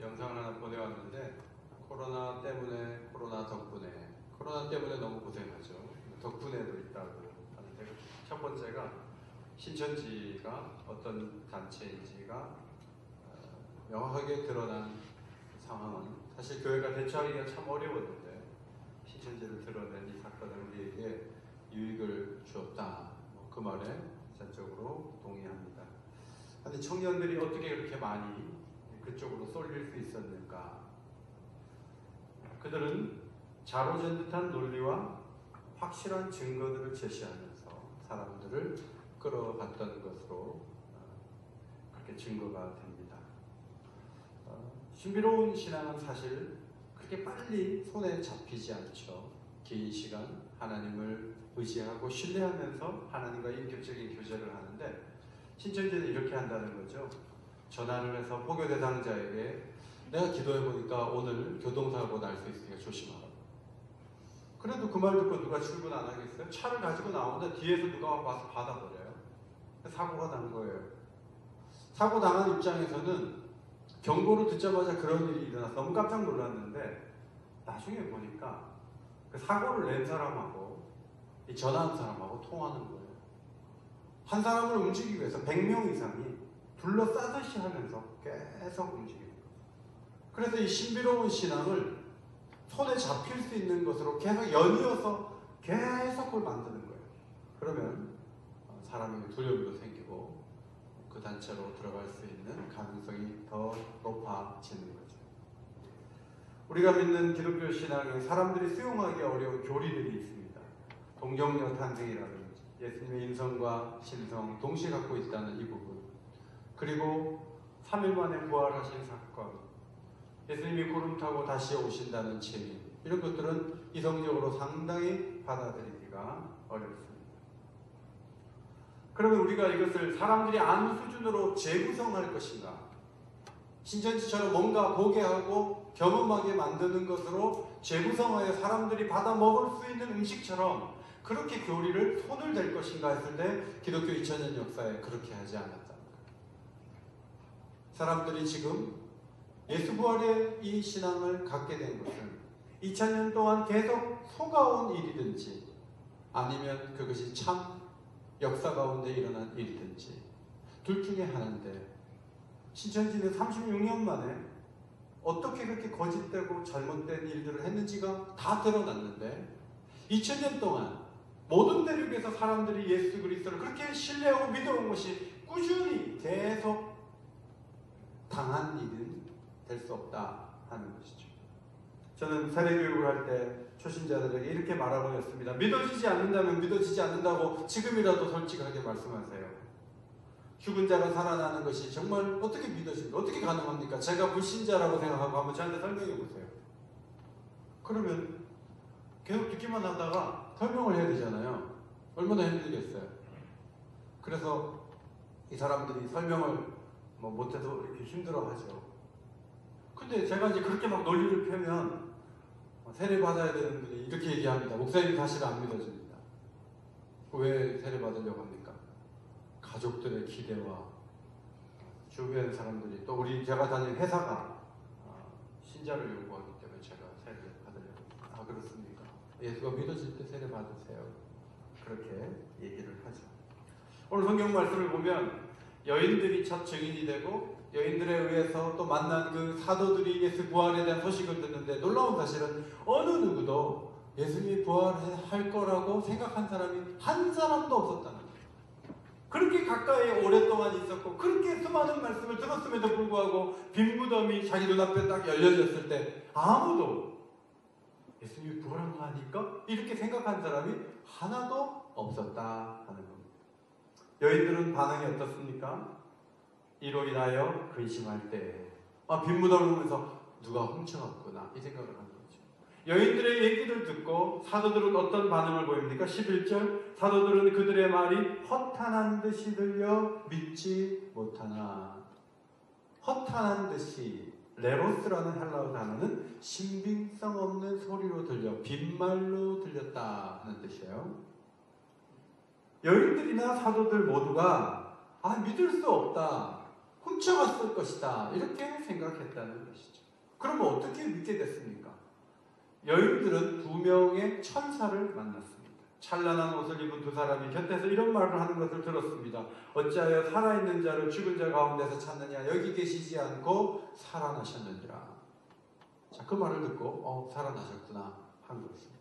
영상을 하나 보내왔는데 코로나 덕분에 너무 고생하죠. 덕분에도 있다고 하는데 첫 번째가 신천지가 어떤 단체인지가 명확하게 드러난 상황은 사실 교회가 대처하기가 참 어려웠는데 신천지를 드러낸 이 사건은 우리에게 유익을 주었다. 그 말에 전적으로 동의합니다. 근데 청년들이 어떻게 그렇게 많이 그쪽으로 쏠릴 수 있었는가? 그들은 자로된 듯한 논리와 확실한 증거들을 제시하면서 사람들을 끌어갔던 것으로 그렇게 증거가 됩니다. 신비로운 신앙은 사실 그렇게 빨리 손에 잡히지 않죠. 긴 시간 하나님을 의지하고 신뢰하면서 하나님과 인격적인 교제를 하는데 신천지는 이렇게 한다는 거죠. 전화를 해서 포교 대상자에게 내가 기도해보니까 오늘 교통사고 날 수 있으니까 조심하라. 그래도 그 말 듣고 누가 출근 안 하겠어요? 차를 가지고 나오는데 뒤에서 누가 와서 받아버려요. 사고가 난 거예요. 사고 당한 입장에서는 경고를 듣자마자 그런 일이 일어나서 너무 깜짝 놀랐는데 나중에 보니까 그 사고를 낸 사람하고 이 전화한 사람하고 통하는 거예요. 한 사람을 움직이기 위해서 100명 이상이 둘러싸듯이 하면서 계속 움직이는 거예요. 그래서 이 신비로운 신앙을 손에 잡힐 수 있는 것으로 계속 연이어서 계속 그걸 만드는 거예요. 그러면 사람이 두려움도 생기고 그 단체로 들어갈 수 있는 가능성이 더 높아지는 거죠. 우리가 믿는 기독교 신앙에 사람들이 수용하기 어려운 교리들이 있습니다. 동정녀 탄생이라든지 예수님의 인성과 신성 동시에 갖고 있다는 이 부분, 그리고 3일 만에 부활하신 사건, 예수님이 구름 타고 다시 오신다는 진리, 이런 것들은 이성적으로 상당히 받아들이기가 어렵습니다. 그러면 우리가 이것을 사람들이 아는 수준으로 재구성할 것인가? 신천지처럼 뭔가 보게 하고 경험하게 만드는 것으로 재구성하여 사람들이 받아 먹을 수 있는 음식처럼 그렇게 교리를 손을 댈 것인가 했을 때 기독교 2000년 역사에 그렇게 하지 않았다는 거예요. 사람들이 지금 예수 부활의 이 신앙을 갖게 된 것은 2000년 동안 계속 속아온 일이든지 아니면 그것이 참 역사 가운데 일어난 일이든지 둘 중에 하나인데, 신천지는 36년 만에 어떻게 그렇게 거짓되고 잘못된 일들을 했는지가 다 드러났는데 2000년 동안 모든 대륙에서 사람들이 예수 그리스도를 그렇게 신뢰하고 믿어온 것이 꾸준히 계속 당한 일은 될 수 없다 하는 것이죠. 저는 세례교육을 할 때 초신자들에게 이렇게 말하고 했습니다. 믿어지지 않는다면 믿어지지 않는다고 지금이라도 솔직하게 말씀하세요. 죽은 자가 살아나는 것이 정말 어떻게 믿어집니까? 어떻게 가능합니까? 제가 불신자라고 생각하고 한번 저한테 설명해 보세요. 그러면 계속 듣기만 하다가 설명을 해야 되잖아요. 얼마나 힘들겠어요. 그래서 이 사람들이 설명을 못해도 이렇게 힘들어하죠. 근데 제가 이제 그렇게 막 논리를 펴면 세례 받아야 되는 분이 이렇게 얘기합니다. 목사님이 사실 안 믿어집니다. 왜 세례 받으려고 합니까? 가족들의 기대와 주변 사람들이, 또 제가 다니는 회사가 신자를 요구하기 때문에 제가 세례를 받으려고 합니다. 아, 그렇습니까? 예수가 믿어질 때 세례 받으세요. 그렇게 얘기를 하죠. 오늘 성경 말씀을 보면 여인들이 첫 증인이 되고 여인들에 의해서 또 만난 그 사도들이 예수 부활에 대한 소식을 듣는데 놀라운 사실은 어느 누구도 예수님이 부활할 거라고 생각한 사람이 한 사람도 없었다는 거예요. 그렇게 가까이 오랫동안 있었고 그렇게 수많은 말씀을 들었음에도 불구하고 빈 무덤이 자기 눈앞에 딱 열려졌을 때 아무도 예수님이 부활한 거 아닐까? 이렇게 생각한 사람이 하나도 없었다 하는 겁니다. 여인들은 반응이 어떻습니까? 이로 인하여 근심할 때 빈 무덤을 보면서 누가 훔쳐갔구나 이 생각을 하는 거죠. 여인들의 얘기를 듣고 사도들은 어떤 반응을 보입니까? 11절, 사도들은 그들의 말이 허탄한 듯이 들려 믿지 못하나. 허탄한 듯이, 레로스라는 헬라어 단어는 신빙성 없는 소리로 들려 빈말로 들렸다 하는 뜻이에요. 여인들이나 사도들 모두가 믿을 수 없다, 훔쳐갔을 것이다. 이렇게 생각했다는 것이죠. 그러면 어떻게 믿게 됐습니까? 여인들은 두 명의 천사를 만났습니다. 찬란한 옷을 입은 두 사람이 곁에서 이런 말을 하는 것을 들었습니다. 어찌하여 살아있는 자를 죽은 자 가운데서 찾느냐? 여기 계시지 않고 살아나셨느니라. 자, 그 말을 듣고 살아나셨구나 한 것입니다.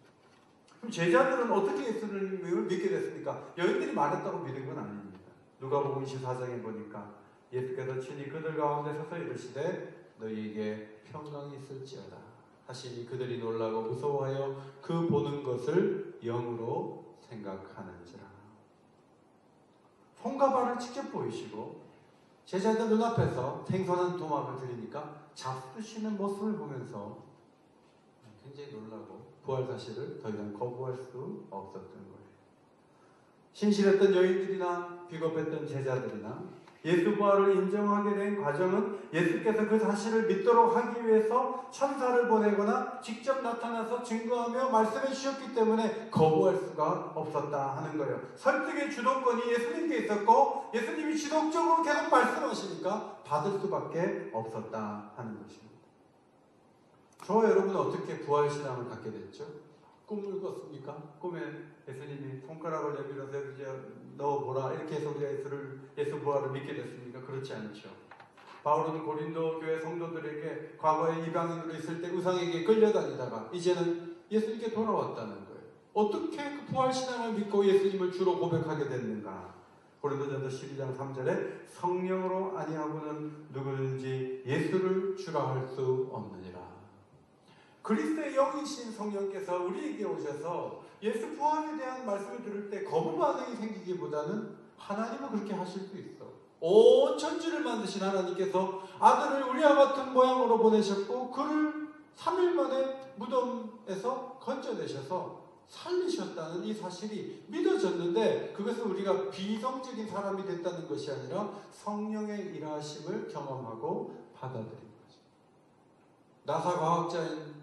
그럼 제자들은 어떻게 예수님을 믿게 됐습니까? 여인들이 말했다고 믿은 건 아닙니다. 누가복음 24장에 보니까 예수께서 친히 그들 가운데 서서 이르시되 너희에게 평강이 있을지어다 하시니 그들이 놀라고 무서워하여 그 보는 것을 영으로 생각하는지라. 손과 발을 직접 보이시고 제자들 눈앞에서 생선한 도막을 드리니까 잡수시는 모습을 보면서 굉장히 놀라고 부활 사실을 더 이상 거부할 수 없었던 거예요. 신실했던 여인들이나 비겁했던 제자들이나 예수 부활을 인정하게 된 과정은 예수께서 그 사실을 믿도록 하기 위해서 천사를 보내거나 직접 나타나서 증거하며 말씀해 주셨기 때문에 거부할 수가 없었다 하는 거예요. 설득의 주도권이 예수님께 있었고 예수님이 지속적으로 계속 말씀하시니까 받을 수밖에 없었다 하는 것입니다. 저와 여러분은 어떻게 부활신앙을 갖게 됐죠? 꿈을 꿨습니까? 꿈에 예수님이 손가락을 내밀어서 넣어보라 이렇게 해서 우리가 예수 부활을 믿게 됐습니까? 그렇지 않죠. 바울은 고린도 교회 성도들에게 과거에 이방인으로 있을 때 우상에게 끌려다니다가 이제는 예수님께 돌아왔다는 거예요. 어떻게 그 부활신앙을 믿고 예수님을 주로 고백하게 됐는가? 고린도전서 12장 3절에 성령으로 아니하고는 누구든지 예수를 주라 할 수 없느니라. 그리스도의 영이신 성령께서 우리에게 오셔서 예수 부활에 대한 말씀을 들을 때 거부 반응이 생기기보다는 하나님은 그렇게 하실 수 있어. 온 천지를 만드신 하나님께서 아들을 우리와 같은 모양으로 보내셨고 그를 3일 만에 무덤에서 건져내셔서 살리셨다는 이 사실이 믿어졌는데 그것은 우리가 비성적인 사람이 됐다는 것이 아니라 성령의 일하심을 경험하고 받아들인 거죠. 나사 과학자인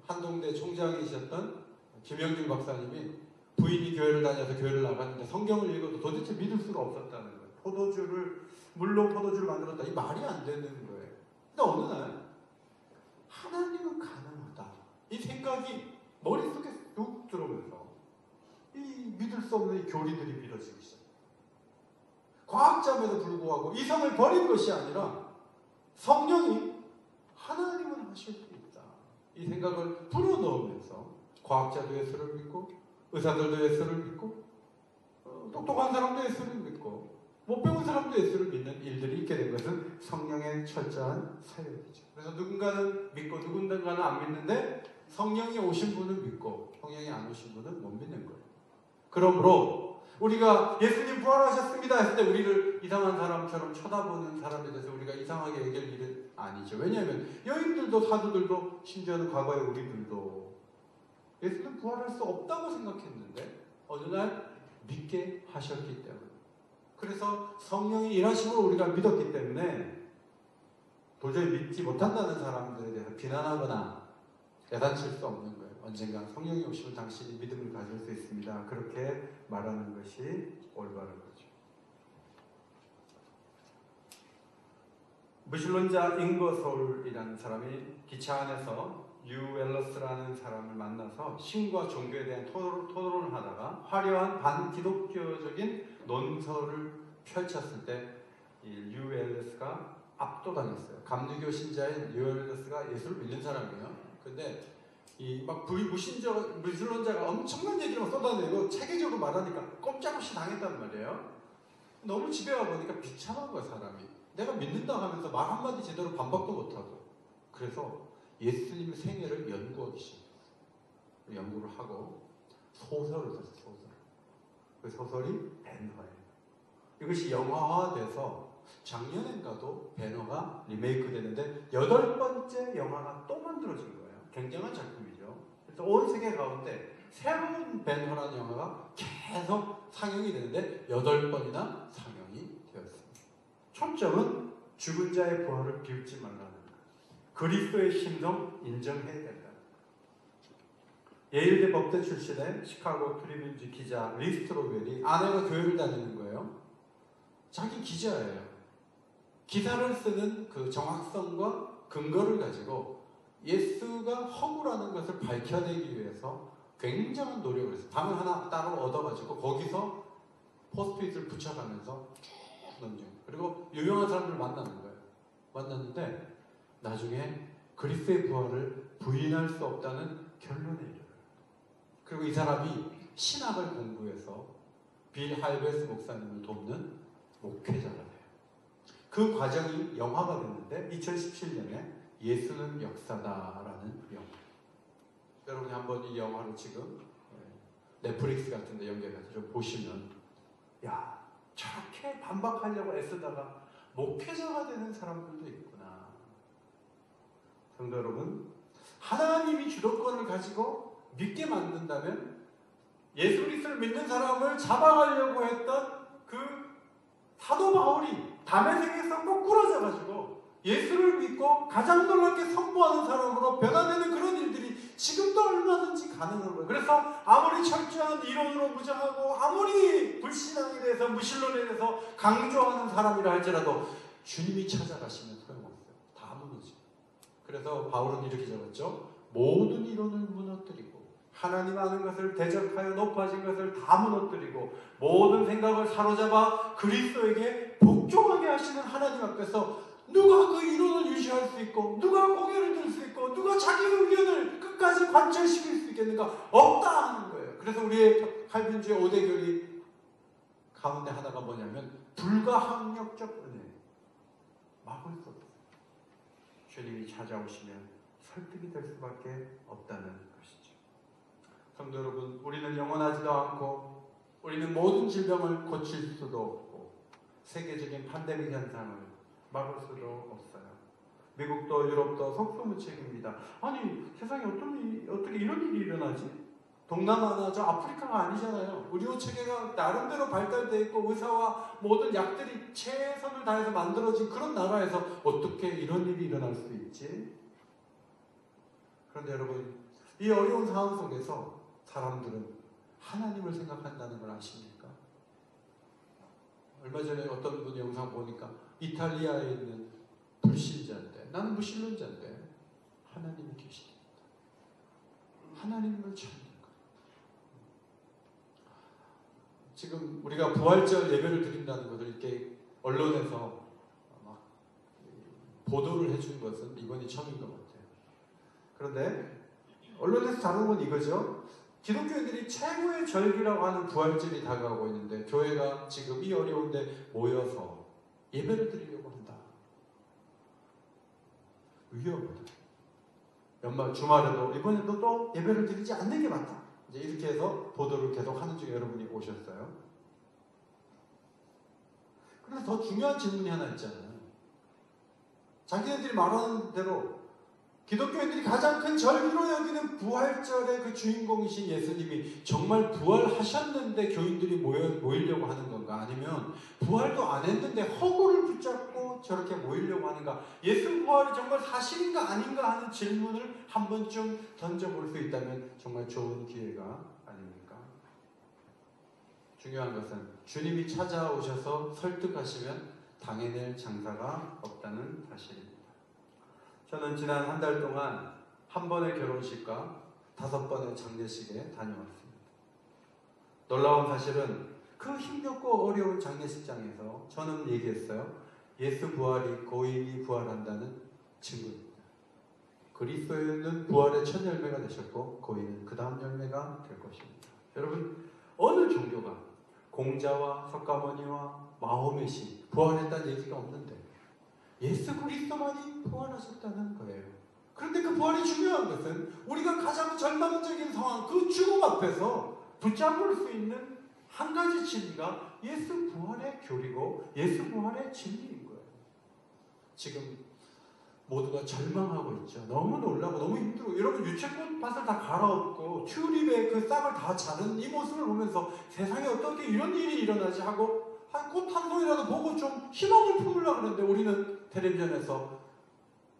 한동대 총장이셨던 김영준 박사님이 부인이 교회를 다녀서 교회를 나갔는데 성경을 읽어도 도대체 믿을 수가 없었다는 거예요. 물로 포도주를 만들었다. 이 말이 안 되는 거예요. 근데 어느 날 하나님은 가능하다. 이 생각이 머릿속에 쑥 들어오면서 이 믿을 수 없는 이 교리들이 믿어지기 시작해요. 과학자임에도 불구하고 이성을 버린 것이 아니라 성령이 하나님은 하실 수 있다. 이 생각을 불어넣으면서 과학자도 예수를 믿고 의사들도 예수를 믿고 똑똑한 사람도 예수를 믿고 못 배운 사람도 예수를 믿는 일들이 있게 된 것은 성령의 철저한 사역이죠. 그래서 누군가는 믿고 누군가는 안 믿는데 성령이 오신 분은 믿고 성령이 안 오신 분은 못 믿는 거예요. 그러므로 우리가 예수님 부활하셨습니다 했을 때 우리를 이상한 사람처럼 쳐다보는 사람에 대해서 우리가 이상하게 얘기할 일은 아니죠. 왜냐하면 여인들도 사도들도 심지어는 과거에 우리들도 예수님 부활할 수 없다고 생각했는데 어느 날 믿게 하셨기 때문에 그래서 성령의 일하심을 우리가 믿었기 때문에 도저히 믿지 못한다는 사람들에 대해서 비난하거나 야단칠 수 없는 거예요. 언젠가 성령이 오시면 당신이 믿음을 가질 수 있습니다. 그렇게 말하는 것이 올바른 거죠. 무신론자 잉거솔이라는 사람이 기차 안에서 유웰러스라는 사람을 만나서 신과 종교에 대한 토론을 하다가 화려한 반기독교적인 논설을 펼쳤을 때 이 유웰러스가 압도당했어요. 감리교 신자인 유웰러스가 예수를 믿는 사람이에요. 근데 이 막 무신론자가 엄청난 얘기를 막 쏟아내고 체계적으로 말하니까 꼼짝없이 당했단 말이에요. 너무 집에 와 보니까 비참한 거야 사람이. 내가 믿는다 하면서 말 한마디 제대로 반박도 못하고. 그래서 예수님의 생애를 연구하기 시작했어요. 연구를 하고 소설을 썼어요. 소설. 그 소설이 배너예요. 이것이 영화화돼서 작년엔가도 배너가 리메이크 되는데 8번째 영화가 또 만들어진 거예요. 굉장한 작품이죠. 그래서 온 세계 가운데 새로운 배너라는 영화가 계속 상영이 되는데 8번이나 상영이 되었습니다. 초점은 죽은 자의 부활을 비웃지 말라는 거예요. 그리스도의 신성 인정해야 된다. 예일대 법대 출신의 시카고 트리뷴지 기자 리스트로벨이 아내가 교회를 다니는 거예요. 자기 기자예요. 기사를 쓰는 그 정확성과 근거를 가지고 예수가 허구라는 것을 밝혀내기 위해서 굉장한 노력을 했어요. 방을 하나 따로 얻어가지고 거기서 포스트잇을 붙여가면서 논쟁. 그리고 유명한 사람들을 만나는 거예요. 만났는데 나중에 그리스도의 부활을 부인할 수 없다는 결론에 이르러요. 그리고 이 사람이 신학을 공부해서 빌 할베스 목사님을 돕는 목회자가 돼요. 그 과정이 영화가 됐는데 2017년에 예수는 역사다라는 영화. 여러분이 한번 이 영화를 지금 넷플릭스 같은 데 연결해서 좀 보시면 야, 저렇게 반박하려고 애쓰다가 목회자가 되는 사람들도 있구나. 성도 여러분, 하나님이 주도권을 가지고 믿게 만든다면 예수 그리스도를 믿는 사람을 잡아가려고 했던 그 사도 바울이 다메섹에서 거꾸러져가지고 예수를 믿고 가장 놀랍게 선포하는 사람으로 변화되는 그런 일들이 지금도 얼마든지 가능한 거예요. 그래서 아무리 철저한 이론으로 무장하고 아무리 불신앙에 대해서 무신론에 대해서 강조하는 사람이라 할지라도 주님이 찾아가시면 소용없어요. 다 무너지고. 그래서 바울은 이렇게 적었죠. 모든 이론을 무너뜨리고 하나님 아는 것을 대적하여 높아진 것을 다 무너뜨리고 모든 생각을 사로잡아 그리스도에게 복종하게 하시는 하나님 앞에서 누가 그 이론을 유지할 수 있고 누가 고개를 들 수 있고 누가 자기 의견을 끝까지 관철시킬 수 있겠는가? 없다 하는 거예요. 그래서 우리의 칼빈주의 5대결이 가운데 하나가 뭐냐면 불가항력적 은혜. 막을 수 없어요. 주님이 찾아오시면 설득이 될 수밖에 없다는 것이죠. 성도 여러분, 우리는 영원하지도 않고 우리는 모든 질병을 고칠 수도 없고 세계적인 팬데믹 현상을 막을 수도 없어요. 미국도 유럽도 속수무책입니다. 아니 세상에 어떻게 이런 일이 일어나지? 동남아나 저 아프리카가 아니잖아요. 의료 체계가 나름대로 발달되어 있고 의사와 모든 약들이 최선을 다해서 만들어진 그런 나라에서 어떻게 이런 일이 일어날 수 있지? 그런데 여러분, 이 어려운 상황 속에서 사람들은 하나님을 생각한다는 걸 아십니까? 얼마 전에 어떤 분 영상 보니까 이탈리아에 있는 불신자인데 나는 무신론자인데 하나님이 계십니다. 하나님을 찾는 것. 지금 우리가 부활절 예배를 드린다는 것을 이렇게 언론에서 막 보도를 해준 것은 이번이 처음인 것 같아요. 그런데 언론에서 다룬 건 이거죠. 기독교인들이 최고의 절기라고 하는 부활절이 다가오고 있는데 교회가 지금 이 어려운데 모여서 예배를 드리려고 한다. 위험하다. 연말 주말에도 이번에도 또 예배를 드리지 않는 게 맞다. 이제 이렇게 해서 보도를 계속 하는 중에 여러분이 오셨어요. 그런데 더 중요한 질문이 하나 있잖아요. 자기네들이 말하는 대로 기독교인들이 가장 큰 절기로 여기는 부활절의 그 주인공이신 예수님이 정말 부활하셨는데 교인들이 모이려고 하는 건가? 아니면 부활도 안 했는데 허구를 붙잡고 저렇게 모이려고 하는가? 예수 부활이 정말 사실인가 아닌가 하는 질문을 한 번쯤 던져볼 수 있다면 정말 좋은 기회가 아닙니까? 중요한 것은 주님이 찾아오셔서 설득하시면 당해낼 장사가 없다는 사실입니다. 저는 지난 한 달 동안 한 번의 결혼식과 5번의 장례식에 다녀왔습니다. 놀라운 사실은 그 힘겹고 어려운 장례식장에서 저는 얘기했어요. 예수 부활이 고인이 부활한다는 증거입니다. 그리스도는 부활의 첫 열매가 되셨고 고인은 그 다음 열매가 될 것입니다. 여러분, 어느 종교가 공자와 석가모니와 마호메시 부활했다는 얘기가 없는데 예수 그리스도만이 부활하셨다는 거예요. 그런데 그 부활이 중요한 것은 우리가 가장 절망적인 상황, 그 죽음 앞에서 붙잡을 수 있는 한 가지 진리가 예수 부활의 교리고 예수 부활의 진리인 거예요. 지금 모두가 절망하고 있죠. 너무 놀라고 너무 힘들고 여러분 유채꽃밭을 다 갈아엎고 튤립의 그 싹을 다 자른 이 모습을 보면서 세상에 어떻게 이런 일이 일어나지 하고 꽃 한 송이라도 보고 좀 희망을 품으려고 하는데 우리는 텔레비전에서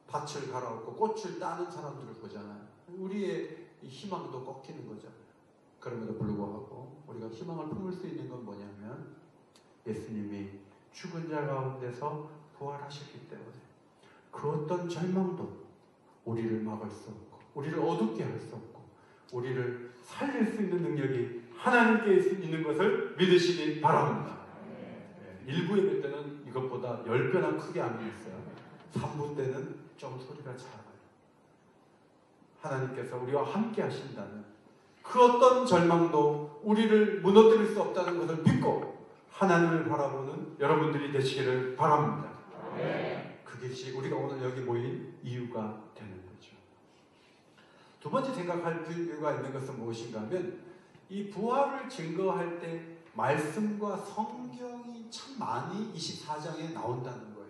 밭을 갈아엎고 꽃을 따는 사람들을 보잖아요. 우리의 희망도 꺾이는 거죠. 그럼에도 불구하고 우리가 희망을 품을 수 있는 건 뭐냐면 예수님이 죽은 자 가운데서 부활하셨기 때문에 그 어떤 절망도 우리를 막을 수 없고 우리를 어둡게 할 수 없고 우리를 살릴 수 있는 능력이 하나님께 있는 것을 믿으시기 바랍니다. 1부 예배 때는 이것보다 10배나 크게 아멘했어요. 3부 때는 좀 소리가 작아요. 하나님께서 우리와 함께 하신다는 그 어떤 절망도 우리를 무너뜨릴 수 없다는 것을 믿고 하나님을 바라보는 여러분들이 되시기를 바랍니다. 그것이 우리가 오늘 여기 모인 이유가 되는 거죠. 두 번째 생각할 이유가 있는 것은 무엇인가 하면 이 부활을 증거할 때 말씀과 성경이 참 많이 24장에 나온다는 거예요.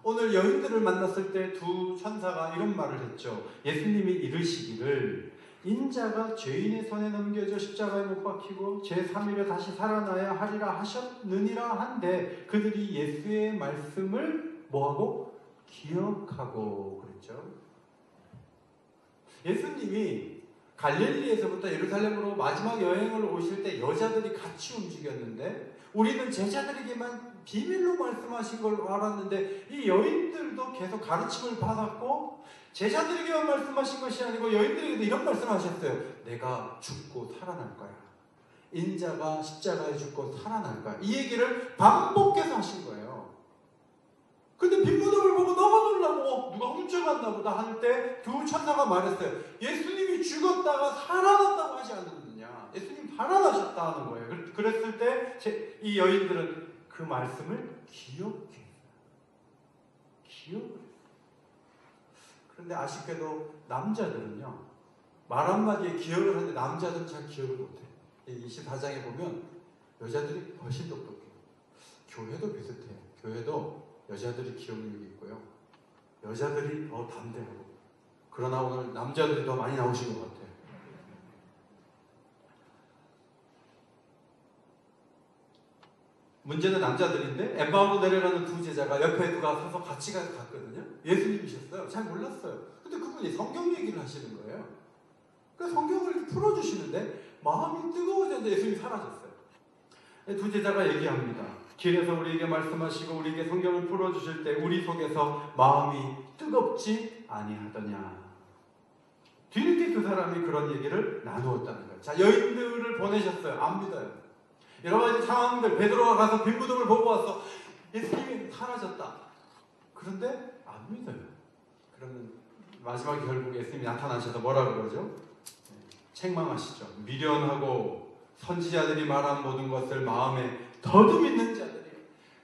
오늘 여인들을 만났을 때 두 천사가 이런 말을 했죠. 예수님이 이르시기를 인자가 죄인의 손에 넘겨져 십자가에 못 박히고 제3일에 다시 살아나야 하리라 하셨느니라 한데 그들이 예수의 말씀을 뭐하고? 기억하고 그랬죠. 예수님이 갈릴리에서부터 예루살렘으로 마지막 여행을 오실 때 여자들이 같이 움직였는데 우리는 제자들에게만 비밀로 말씀하신 걸 알았는데 이 여인들도 계속 가르침을 받았고 제자들에게만 말씀하신 것이 아니고 여인들에게도 이런 말씀하셨어요. 내가 죽고 살아날 거야. 인자가 십자가에 죽고 살아날 거야. 이 얘기를 반복해서 하신 거예요. 근데 빈무덤을 보고 너무 놀라고 누가 훔쳐갔나 보다 할 때 두 천사가 말했어요. 예수님이 죽었다가 살아났다고 하지 않았느냐. 예수님 살아나셨다 하는 거예요. 그랬을 때 이 여인들은 그 말씀을 기억해요. 그런데 아쉽게도 남자들은요. 말 한마디에 기억을 하는데 남자들은 잘 기억을 못해요. 24장에 보면 여자들이 훨씬 똑똑해요. 교회도 비슷해요. 교회도 여자들이 기억력이 있고요. 여자들이 더 담대하고. 그러나 오늘 남자들이 더 많이 나오신 것 같아요. 문제는 남자들인데 엠마오로 내려가는 두 제자가 옆에 누가 서서 같이 갔거든요. 예수님이셨어요. 잘 몰랐어요. 근데 그분이 성경 얘기를 하시는 거예요. 그러니까 성경을 풀어주시는데 마음이 뜨거워졌는데 예수님이 사라졌어요. 두 제자가 얘기합니다. 길에서 우리에게 말씀하시고 우리에게 성경을 풀어주실 때 우리 속에서 마음이 뜨겁지 아니하더냐. 뒤늦게 두 사람이 그런 얘기를 나누었다는 거예요. 자, 여인들을 보내셨어요. 안 믿어요. 여러 가지 상황들, 베드로가 가서 빈무덤을 보고 왔어. 예수님이 사라졌다. 그런데 안 믿어요. 그러면 마지막에 결국 예수님이 나타나셔서 뭐라고 그러죠? 책망하시죠. 미련하고 선지자들이 말한 모든 것을 마음에 더듬 있는 자들이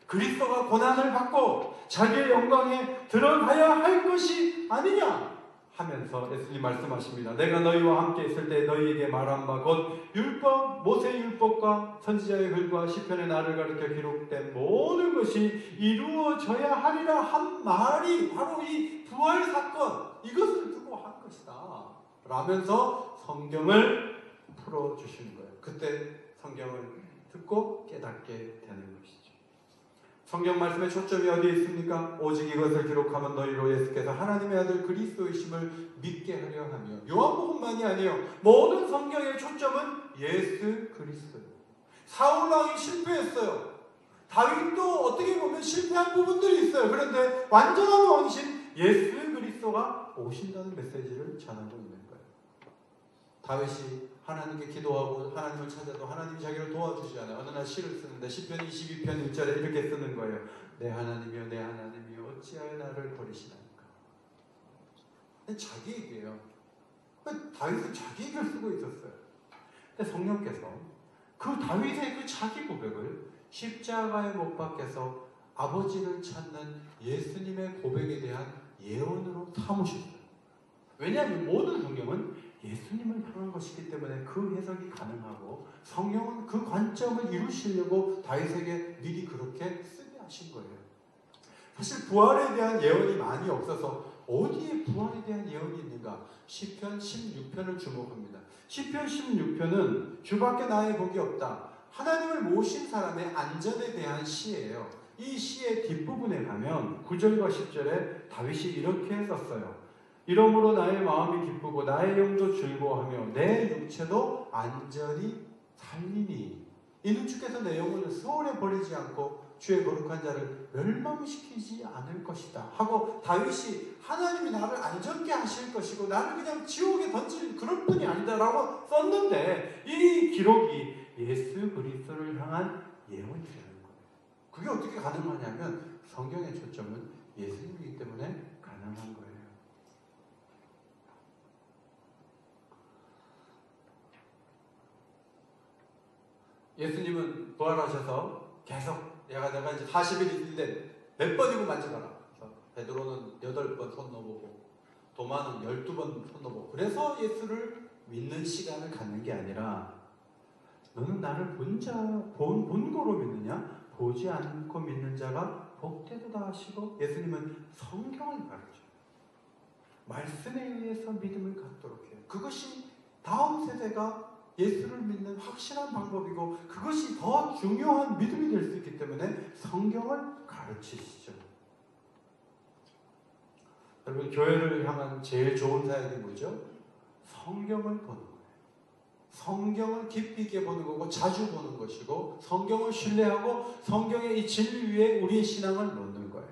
그리스도가 고난을 받고 자기의 영광에 들어가야 할 것이 아니냐 하면서 예수님 말씀하십니다. 내가 너희와 함께 있을 때 너희에게 말한 바 곧 율법, 모세의 율법과 선지자의 글과 시편의 나를 가리켜 기록된 모든 것이 이루어져야 하리라 한 말이 바로 이 부활 사건 이것을 두고 한 것이다 라면서 성경을 풀어주시는 거예요. 그때 성경을 듣고 깨닫게 되는 것이죠. 성경 말씀의 초점이 어디에 있습니까? 오직 이것을 기록하면 너희로 예수께서 하나님의 아들 그리스도이심을 믿게 하려 하며 요한복음만이 아니에요. 모든 성경의 초점은 예수 그리스도예요. 사울왕이 실패했어요. 다윗도 어떻게 보면 실패한 부분들이 있어요. 그런데 완전한 왕이신 예수 그리스도가 오신다는 메시지를 전하고 있는 거예요. 다윗이 하나님께 기도하고 하나님을 찾아도 하나님이 자기를 도와주지 않아요. 어느 날 시를 쓰는데 시편 22편 1절에 이렇게 쓰는 거예요. 내 하나님이여 내 하나님이여 어찌하여 나를 버리시나이까. 자기 얘기예요. 다윗은 자기 얘기를 쓰고 있었어요. 근데 성령께서 그 다윗의 그 자기 고백을 십자가에 못 박혀서 아버지를 찾는 예수님의 고백에 대한 예언으로 삼으셨어요. 왜냐하면 모든 성경은 예수님을 향한 것이기 때문에 그 해석이 가능하고 성령은 그 관점을 이루시려고 다윗에게 미리 그렇게 쓰게 하신 거예요. 사실 부활에 대한 예언이 많이 없어서 어디에 부활에 대한 예언이 있는가? 시편 16편을 주목합니다. 시편 16편은 주밖에 나의 복이 없다. 하나님을 모신 사람의 안전에 대한 시예요. 이 시의 뒷부분에 가면 9절과 10절에 다윗이 이렇게 썼어요. 이러므로 나의 마음이 기쁘고 나의 영도 즐거워하며 내 육체도 안전히 살리니 이는 주께서 내 영혼을 소홀히 버리지 않고 주의 거룩한 자를 멸망시키지 않을 것이다 하고 다윗이 하나님이 나를 안전케 하실 것이고 나를 그냥 지옥에 던질 그런 분이 아니다라고 썼는데 이 기록이 예수 그리스도를 향한 예언이라는 거예요. 그게 어떻게 가능하냐면 성경의 초점은 예수님이기 때문에 가능한 거예요. 예수님은 부활하셔서 계속 내가 이제 40일 있는데 몇 번이고 만져봐라. 그래서 베드로는 8번 손 넣어보고 도마는 12번 손 넣어보고 그래서 예수를 믿는 시간을 갖는 게 아니라 너는 나를 본고로 믿느냐? 보지 않고 믿는 자가 복되도다 하시고 예수님은 성경을 가르쳐요. 말씀에 의해서 믿음을 갖도록 해요. 그것이 다음 세대가 예수를 믿는 확실한 방법이고 그것이 더 중요한 믿음이 될 수 있기 때문에 성경을 가르치시죠. 여러분 교회를 향한 제일 좋은 사역이 뭐죠? 성경을 보는 거예요. 성경을 깊이 있게 보는 거고 자주 보는 것이고 성경을 신뢰하고 성경의 이 진리 위에 우리의 신앙을 놓는 거예요.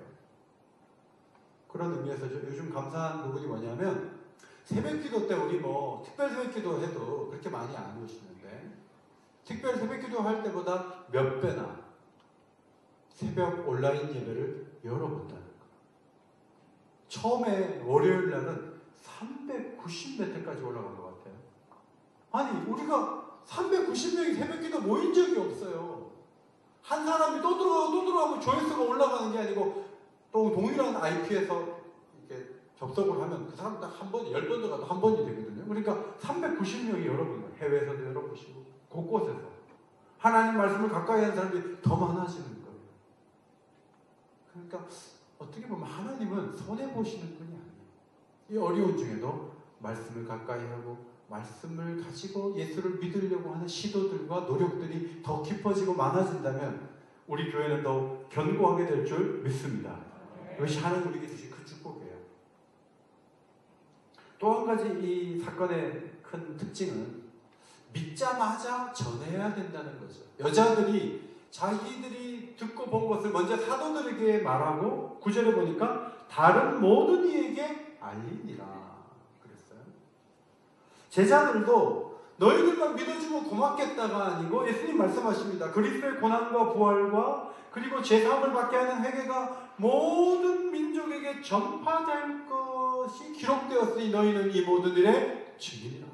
그런 의미에서 요즘 감사한 부분이 뭐냐면 새벽기도 때 우리 특별 새벽기도 해도 그렇게 많이 안 오시는데 특별 새벽기도 할 때보다 몇 배나 새벽 온라인 예배를 열어본다는 거예요. 처음에 월요일 날은 390몇 회까지 올라간 것 같아요. 아니 우리가 390명이 새벽기도 모인 적이 없어요. 한 사람이 또 들어가고 조회수가 올라가는 게 아니고 또 동일한 IP에서 이렇게 접속을 하면 그 사람 딱 한 번, 10번도 가도 한 번이 되거든요. 그러니까 390명이 여러분 거예요. 해외에서도 열어보시고 곳곳에서 하나님 말씀을 가까이 하는 사람들이 더 많아지는 거예요. 그러니까 어떻게 보면 하나님은 손해보시는 분이 아니에요. 이 어려운 중에도 말씀을 가까이 하고 말씀을 가지고 예수를 믿으려고 하는 시도들과 노력들이 더 깊어지고 많아진다면 우리 교회는 더 견고하게 될 줄 믿습니다. 이것이 하나님 우리에게 주신 그 축복이에요. 또 한 가지 이 사건의 큰 특징은 믿자마자 전해야 된다는 거죠. 여자들이 자기들이 듣고 본 것을 먼저 사도들에게 말하고 9절에 보니까 다른 모든 이에게 알리니라 그랬어요. 제자들도 너희들만 믿어주면 고맙겠다가 아니고 예수님 말씀하십니다. 그리스도의 고난과 부활과 그리고 죄사함을 받게 하는 회개가 모든 민족에게 전파될 것이 기록되었으니 너희는 이 모든 일의 증인이라.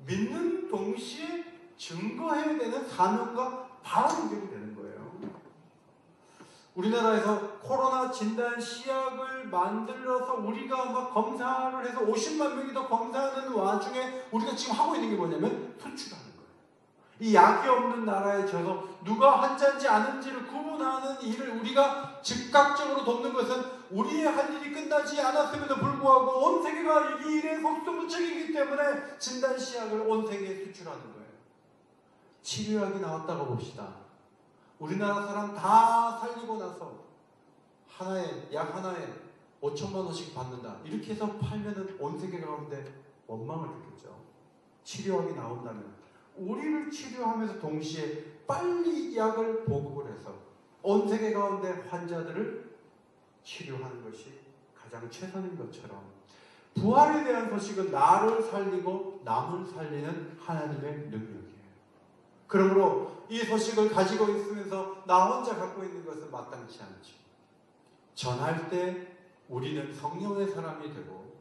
믿는 동시에 증거해야 되는 사명과 바로 연결이 되는 거예요. 우리나라에서 코로나 진단 시약을 만들어서 우리가 막 검사를 해서 50만 명이 더 검사하는 와중에 우리가 지금 하고 있는 게 뭐냐면 투출하는 거예요. 이 약이 없는 나라에 져서 누가 환자인지 아닌지를 구분하는 일을 우리가 즉각적으로 돕는 것은 우리의 할 일이 끝나지 않았음에도 불구하고 온 세계가 이 일에 속수무책이기 때문에 진단 시약을 온 세계에 수출하는 거예요. 치료약이 나왔다고 봅시다. 우리나라 사람 다 살리고 나서 약 하나에 5천만 원씩 받는다. 이렇게 해서 팔면은 온 세계 가운데 원망을 듣겠죠. 치료약이 나온다면 우리를 치료하면서 동시에 빨리 약을 보급을 해서 온 세계 가운데 환자들을 치료하는 것이 가장 최선인 것처럼 부활에 대한 소식은 나를 살리고 남을 살리는 하나님의 능력이에요. 그러므로 이 소식을 가지고 있으면서 나 혼자 갖고 있는 것은 마땅치 않죠. 전할 때 우리는 성령의 사람이 되고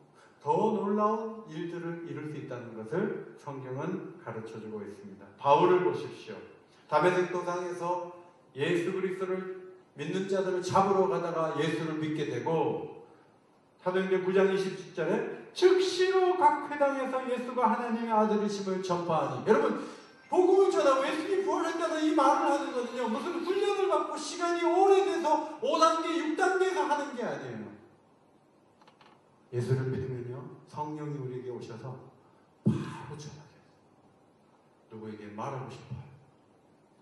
더 놀라운 일들을 이룰 수 있다는 것을 성경은 가르쳐주고 있습니다. 바울을 보십시오. 다메섹 도상에서 예수 그리스도를 믿는 자들을 잡으러 가다가 예수를 믿게 되고 사도행전 9장 27절에 즉시로 각 회당에서 예수가 하나님의 아들이심을 전파하니 여러분 복음을 전하고 예수님 부활했다는 이 말을 하는 거는요 무슨 훈련을 받고 시간이 오래돼서 5단계 6단계에서 하는 게 아니에요. 예수를 믿으면요 성령이 우리에게 오셔서 바로 전하게 누구에게 말하고 싶어요.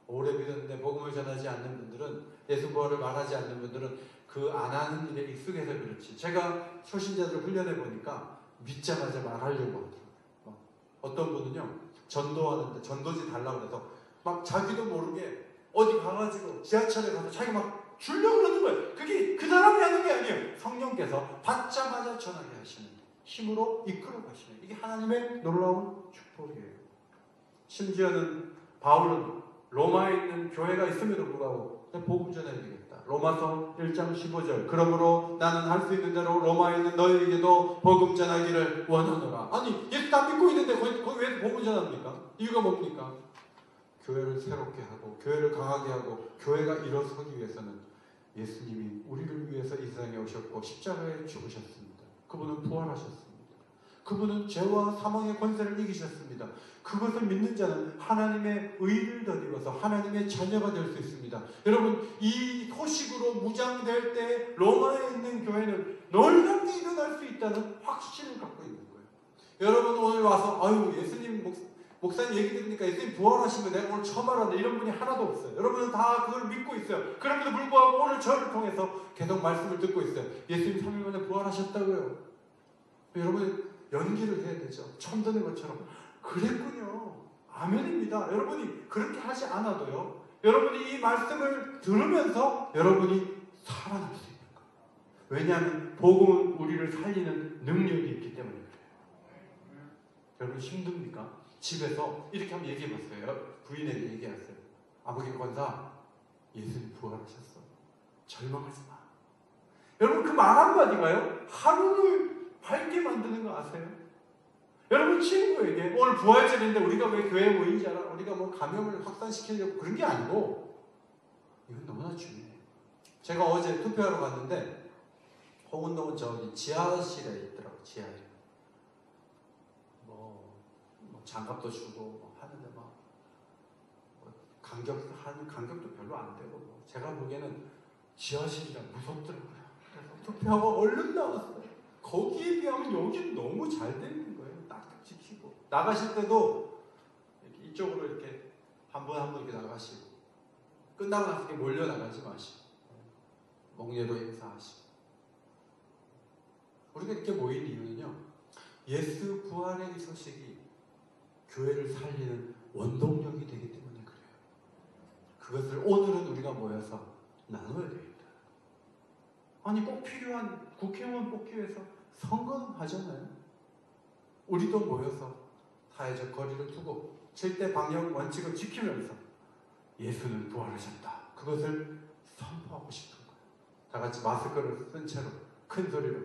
오래 믿었는데 복음을 전하지 않는 분들은 예수 부활을 말하지 않는 분들은 그 안 하는 일에 익숙해서 그렇지. 제가 초신자들을 훈련해 보니까 믿자마자 말하려고 하더라고요. 어떤 분은요 전도하는데 전도지 달라고 해서 막 자기도 모르게 어디 가가지고 지하철에 가서 자기 막 주려고 그러는 거예요. 그게 그 사람이 하는 게 아니에요. 성령께서 받자마자 전하게 하시는 힘으로 이끌어 가시는 이게 하나님의 놀라운 축복이에요. 심지어는 바울은 로마에 있는 교회가 있음에도 불구하고 복음 전해야 되겠다. 로마서 1장 15절 그러므로 나는 할 수 있는 대로 로마에 있는 너희에게도 복음 전하기를 원하노라. 아니 예수 다 믿고 있는데 거기 왜 복음 전합니까? 이유가 뭡니까? 교회를 새롭게 하고 교회를 강하게 하고 교회가 일어서기 위해서는 예수님이 우리를 위해서 이 세상에 오셨고 십자가에 죽으셨습니다. 그분은 부활하셨습니다. 그분은 죄와 사망의 권세를 이기셨습니다. 그것을 믿는 자는 하나님의 의를 덧입어서 하나님의 자녀가 될 수 있습니다. 여러분 이 소식으로 무장될 때 로마에 있는 교회는 놀랍게 일어날 수 있다는 확신을 갖고 있는 거예요. 여러분 오늘 와서 아유 예수님 목사님 얘기 들으니까 예수님 부활하신 거 내가 오늘 처음 알았는데 이런 분이 하나도 없어요. 여러분은 다 그걸 믿고 있어요. 그럼에도 불구하고 오늘 저를 통해서 계속 말씀을 듣고 있어요. 예수님 3일 만에 부활하셨다고요. 여러분 연기를 해야 되죠. 처음 듣는 것처럼 그랬군요. 아멘입니다. 여러분이 그렇게 하지 않아도요. 여러분이 이 말씀을 들으면서 여러분이 살아날 수 있는 거예요. 왜냐하면 복음은 우리를 살리는 능력이 있기 때문에 그래요. 여러분 힘듭니까? 집에서 이렇게 한번 얘기해 봤어요. 부인에게 얘기하세요. 아버지 권사, 예수님 부활하셨어. 절망하지 마. 여러분 그 말 한마디가요. 하루를 밝게 만드는 거 아세요? 여러분 친구에게 오늘 부활절인데 우리가 왜 교회에 모이는지 알아? 우리가 뭐 감염을 확산시키려고 그런 게 아니고 이건 너무나 중요해요. 제가 어제 투표하러 갔는데 홍은동은 저기 지하실에 있더라고요. 지하에. 장갑도 주고 뭐 하는데 막 간격도 별로 안 되고 제가 보기에는 지하실이라 무섭더라고요. 그래서 투표하고 얼른 나왔어요. 거기에 비하면 여기는 너무 잘 돼 있는 거예요. 딱딱 지키고 나가실 때도 이렇게 이쪽으로 이렇게 한 분 한 분 이렇게 나가시고 끝나고 나서 이렇게 몰려 나가지 마시고 목례도 인사하시고 우리가 이렇게 모인 이유는요. 예수 부활의 이 소식이 교회를 살리는 원동력이 되기 때문에 그래요. 그것을 오늘은 우리가 모여서 나눠야 되겠다. 아니 꼭 필요한 국회의원 뽑기 위해서 선거는 하잖아요. 우리도 모여서 사회적 거리를 두고 절대 방역 원칙을 지키면서 예수는 부활하셨다. 그것을 선포하고 싶은 거예요. 다 같이 마스크를 쓴 채로 큰 소리로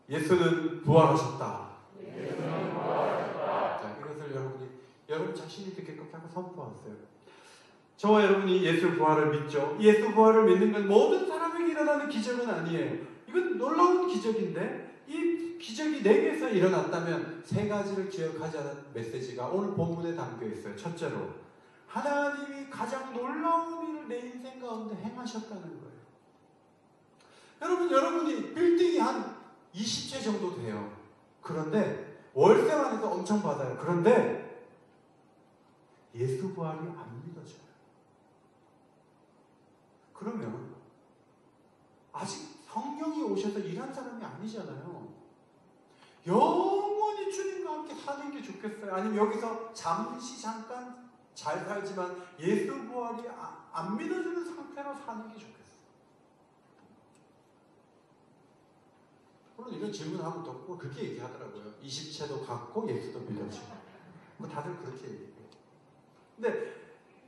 예수는 부활하셨다. 예수는 부활하셨다. 자, 이것을 여러분 자신이 듣게끔 하고 선포하세요. 저와 여러분이 예수 부활을 믿죠. 예수 부활을 믿는 건 모든 사람에게 일어나는 기적은 아니에요. 이건 놀라운 기적인데 이 기적이 내게서 일어났다면 세 가지를 기억하자는 메시지가 오늘 본문에 담겨 있어요. 첫째로 하나님이 가장 놀라운 일을 내 인생 가운데 행하셨다는 거예요. 여러분이 빌딩이 한 20채 정도 돼요. 그런데 월세만 해도 엄청 받아요. 그런데 예수 부활이 안 믿어져요. 그러면 아직 성령이 오셔서 일한 사람이 아니잖아요. 영원히 주님과 함께 사는 게 좋겠어요? 아니면 여기서 잠깐 잘 살지만 예수 부활이 안 믿어지는 상태로 사는 게 좋겠어요? 물론 이런 질문하면 또 그렇게 얘기하더라고요. 20채도 갖고 예수도 믿어지고. 다들 그렇게 얘기해요. 근데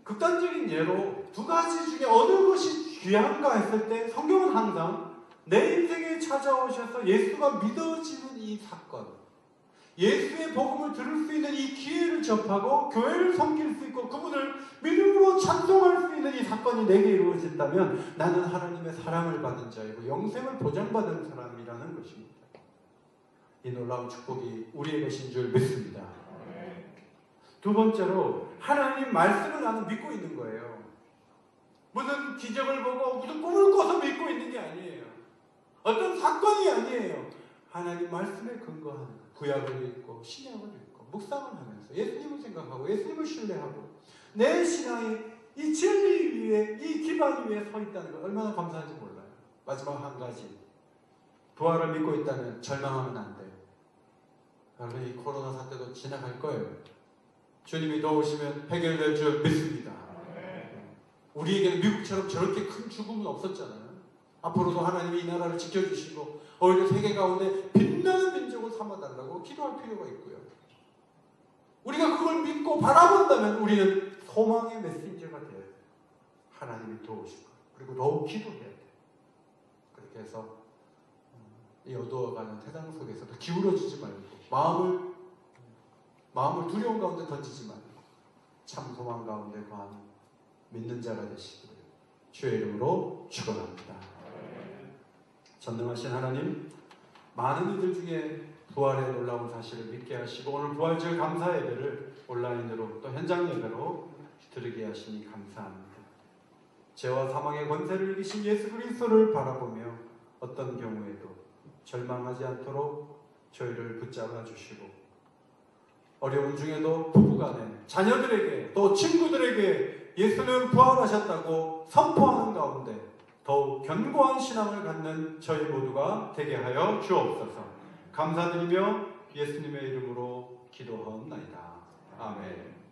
극단적인 예로 두 가지 중에 어느 것이 귀한가 했을 때 성경은 항상 내 인생에 찾아오셔서 예수가 믿어지는 이 사건, 예수의 복음을 들을 수 있는 이 기회를 접하고 교회를 섬길 수 있고 그분을 믿음으로 찬송할 수 있는 이 사건이 내게 이루어진다면 나는 하나님의 사랑을 받은 자이고 영생을 보장받은 사람이라는 것입니다. 이 놀라운 축복이 우리의 것인 줄 믿습니다. 두 번째로 하나님 말씀을 나는 믿고 있는 거예요. 무슨 기적을 보고 무슨 꿈을 꿔서 믿고 있는 게 아니에요. 어떤 사건이 아니에요. 하나님 말씀에 근거하는 구약을 읽고 신약을 읽고 묵상을 하면서 예수님을 생각하고 예수님을 신뢰하고 내 신앙이 이 진리 위에 이 기반 위에 서 있다는 걸 얼마나 감사한지 몰라요. 마지막 한 가지 부활을 믿고 있다면 절망하면 안 돼요. 여러분 이 코로나 사태도 지나갈 거예요. 주님이 도우시면 해결될 줄 믿습니다. 우리에게는 미국처럼 저렇게 큰 죽음은 없었잖아요. 앞으로도 하나님이 이 나라를 지켜주시고 오히려 세계 가운데 빛나는 민족을 삼아달라고 기도할 필요가 있고요. 우리가 그걸 믿고 바라본다면 우리는 소망의 메신저가 되어야 돼요. 하나님이 도우실 거예요. 그리고 더욱 기도해야 돼요. 그렇게 해서 이 어두워가는 세상 속에서도 기울어지지 말고 마음을 두려움 가운데 던지지 말고 참 소망 가운데 거하는 믿는 자가 되시기를 주의 이름으로 축원합니다. 전능하신 하나님, 많은 이들 중에 부활의 놀라운 사실을 믿게 하시고 오늘 부활절 감사 예배를 온라인으로 또 현장 예배로 드리게 하시니 감사합니다. 죄와 사망의 권세를 이기신 예수 그리스도를 바라보며 어떤 경우에도 절망하지 않도록 저희를 붙잡아 주시고 어려운 중에도 부부간에 자녀들에게 또 친구들에게 예수는 부활하셨다고 선포하는 가운데 더욱 견고한 신앙을 갖는 저희 모두가 되게 하여 주옵소서. 감사드리며 예수님의 이름으로 기도하옵나이다. 아멘.